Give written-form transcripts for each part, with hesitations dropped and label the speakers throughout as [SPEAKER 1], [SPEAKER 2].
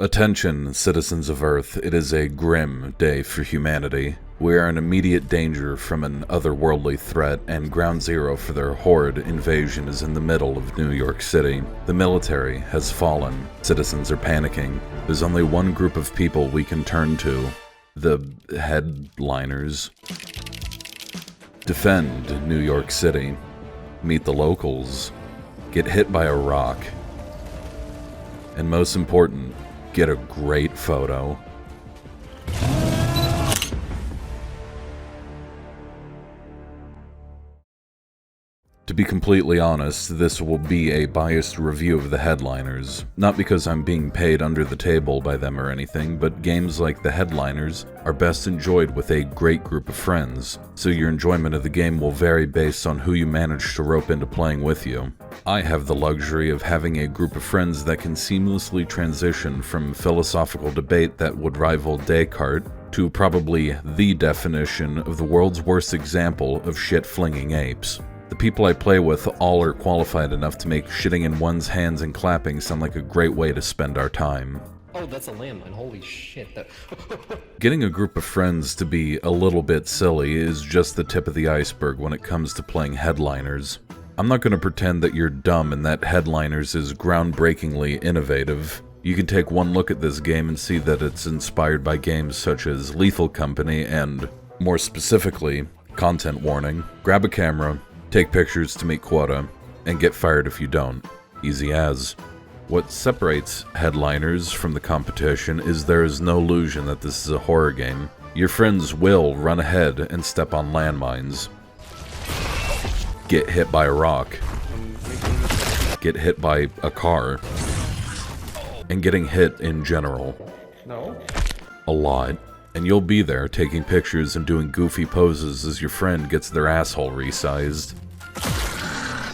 [SPEAKER 1] Attention, citizens of Earth, it is a grim day for humanity. We are in immediate danger from an otherworldly threat, and ground zero for their horde invasion is in the middle of New York City. The military has fallen. Citizens are panicking. There's only one group of people we can turn to. The headliners. Defend New York City. Meet the locals. Get hit by a rock. And most important, get a great photo. To be completely honest, this will be a biased review of the headliners. Not because I'm being paid under the table by them or anything, but games like the headliners are best enjoyed with a great group of friends, so your enjoyment of the game will vary based on who you manage to rope into playing with you. I have the luxury of having a group of friends that can seamlessly transition from philosophical debate that would rival Descartes to probably the definition of the world's worst example of shit-flinging apes. The people I play with all are qualified enough to make shitting in one's hands and clapping sound like a great way to spend our time.
[SPEAKER 2] Oh, that's a landmine. Holy shit.
[SPEAKER 1] Getting a group of friends to be a little bit silly is just the tip of the iceberg when it comes to playing headliners. I'm not going to pretend that you're dumb and that Headliners is groundbreakingly innovative. You can take one look at this game and see that it's inspired by games such as Lethal Company and, more specifically, content warning, grab a camera, take pictures to meet quota, and get fired if you don't. Easy as. What separates Headliners from the competition is there is no illusion that this is a horror game. Your friends will run ahead and step on landmines. Get hit by a rock. Get hit by a car. And getting hit in general.
[SPEAKER 2] No.
[SPEAKER 1] A lot. And you'll be there taking pictures and doing goofy poses as your friend gets their asshole resized.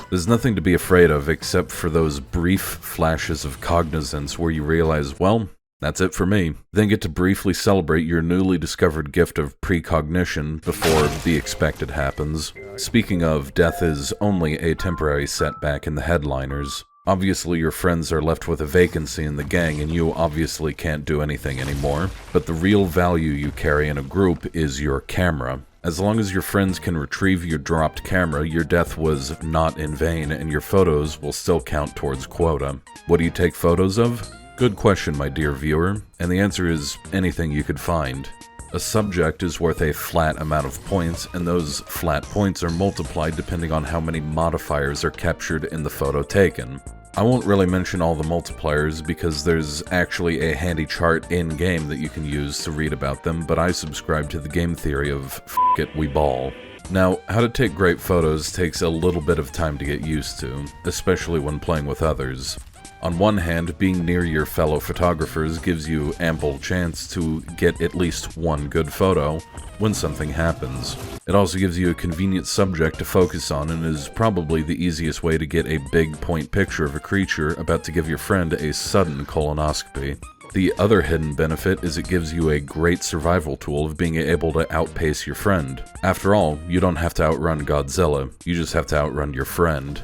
[SPEAKER 1] There's nothing to be afraid of except for those brief flashes of cognizance where you realize, well, that's it for me. Then get to briefly celebrate your newly discovered gift of precognition before the expected happens. Speaking of, death is only a temporary setback in the headliners. Obviously, your friends are left with a vacancy in the gang, and you obviously can't do anything anymore. But the real value you carry in a group is your camera. As long as your friends can retrieve your dropped camera, your death was not in vain, and your photos will still count towards quota. What do you take photos of? Good question, my dear viewer, and the answer is anything you could find. A subject is worth a flat amount of points, and those flat points are multiplied depending on how many modifiers are captured in the photo taken. I won't really mention all the multipliers because there's actually a handy chart in-game that you can use to read about them, but I subscribe to the game theory of f*** it, we ball. Now, how to take great photos takes a little bit of time to get used to, especially when playing with others. On one hand, being near your fellow photographers gives you ample chance to get at least one good photo when something happens. It also gives you a convenient subject to focus on and is probably the easiest way to get a big point picture of a creature about to give your friend a sudden colonoscopy. The other hidden benefit is it gives you a great survival tool of being able to outpace your friend. After all, you don't have to outrun Godzilla, you just have to outrun your friend.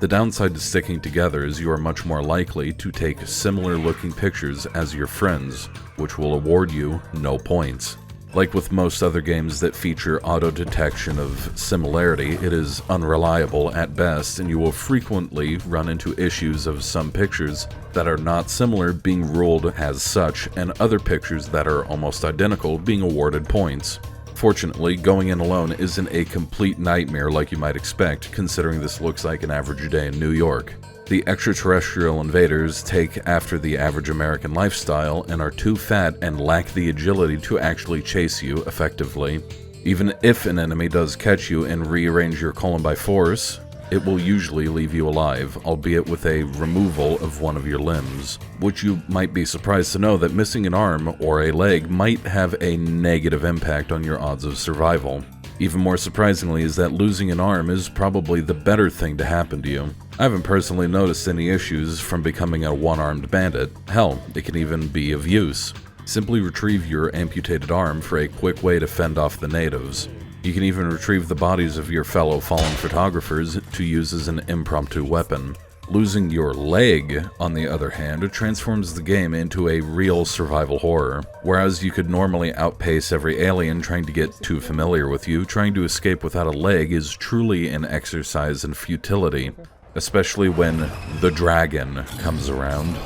[SPEAKER 1] The downside to sticking together is you are much more likely to take similar looking pictures as your friends, which will award you no points. Like with most other games that feature auto-detection of similarity, it is unreliable at best, and you will frequently run into issues of some pictures that are not similar being ruled as such, and other pictures that are almost identical being awarded points. Fortunately, going in alone isn't a complete nightmare like you might expect, considering this looks like an average day in New York. The extraterrestrial invaders take after the average American lifestyle and are too fat and lack the agility to actually chase you effectively. Even if an enemy does catch you and rearrange your colon by force, it will usually leave you alive, albeit with a removal of one of your limbs, which you might be surprised to know that missing an arm or a leg might have a negative impact on your odds of survival. Even more surprisingly is that losing an arm is probably the better thing to happen to you. I haven't personally noticed any issues from becoming a one-armed bandit. Hell, it can even be of use. Simply retrieve your amputated arm for a quick way to fend off the natives. You can even retrieve the bodies of your fellow fallen photographers to use as an impromptu weapon. Losing your leg, on the other hand, transforms the game into a real survival horror. Whereas you could normally outpace every alien trying to get too familiar with you, trying to escape without a leg is truly an exercise in futility, especially when the dragon comes around.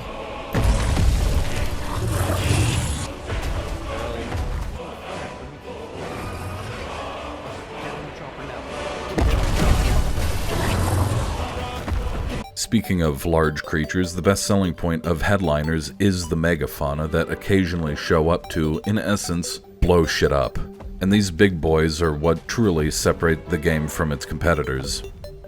[SPEAKER 1] Speaking of large creatures, the best selling point of headliners is the megafauna that occasionally show up to, in essence, blow shit up. And these big boys are what truly separate the game from its competitors.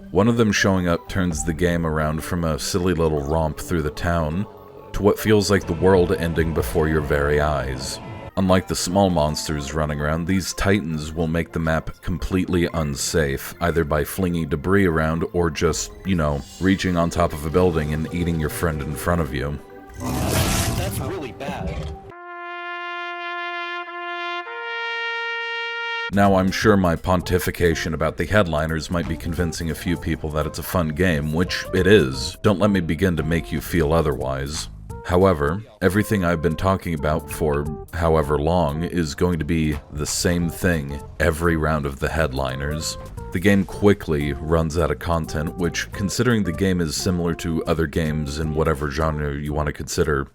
[SPEAKER 1] One of them showing up turns the game around from a silly little romp through the town to what feels like the world ending before your very eyes. Unlike the small monsters running around, these titans will make the map completely unsafe, either by flinging debris around or just, reaching on top of a building and eating your friend in front of you.
[SPEAKER 2] That's really bad.
[SPEAKER 1] Now, I'm sure my pontification about the headliners might be convincing a few people that it's a fun game, which it is. Don't let me begin to make you feel otherwise. However, everything I've been talking about for however long is going to be the same thing every round of the headliners. The game quickly runs out of content, which, considering the game is similar to other games in whatever genre you want to consider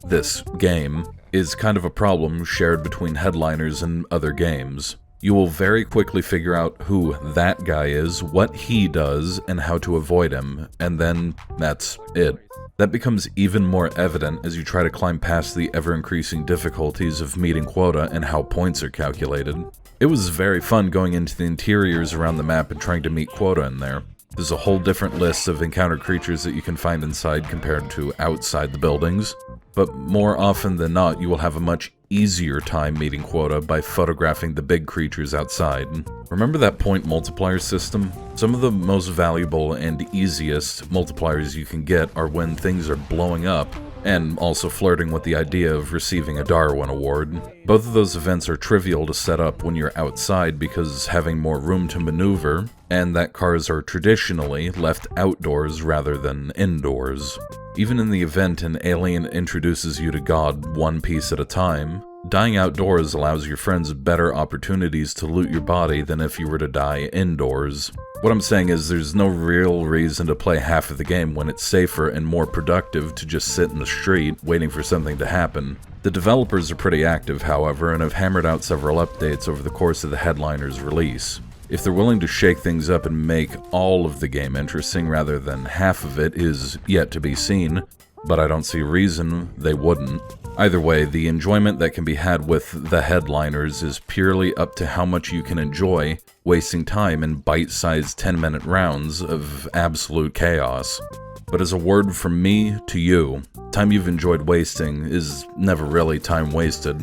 [SPEAKER 1] this game, is kind of a problem shared between headliners and other games. You will very quickly figure out who that guy is, what he does, and how to avoid him, and then that's it. That becomes even more evident as you try to climb past the ever-increasing difficulties of meeting quota and how points are calculated. It was very fun going into the interiors around the map and trying to meet quota in there. There's a whole different list of encountered creatures that you can find inside compared to outside the buildings, but more often than not, you will have a much easier time meeting quota by photographing the big creatures outside. Remember that point multiplier system? Some of the most valuable and easiest multipliers you can get are when things are blowing up, and also flirting with the idea of receiving a Darwin Award. Both of those events are trivial to set up when you're outside because having more room to maneuver, and that cars are traditionally left outdoors rather than indoors. Even in the event an alien introduces you to God one piece at a time, dying outdoors allows your friends better opportunities to loot your body than if you were to die indoors. What I'm saying is there's no real reason to play half of the game when it's safer and more productive to just sit in the street waiting for something to happen. The developers are pretty active, however, and have hammered out several updates over the course of the headliner's release. If they're willing to shake things up and make all of the game interesting rather than half of it is yet to be seen, but I don't see a reason they wouldn't. Either way, the enjoyment that can be had with the headliners is purely up to how much you can enjoy wasting time in bite-sized 10-minute rounds of absolute chaos. But as a word from me to you, time you've enjoyed wasting is never really time wasted.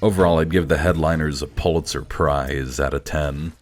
[SPEAKER 1] Overall, I'd give the headliners a Pulitzer Prize out of 10.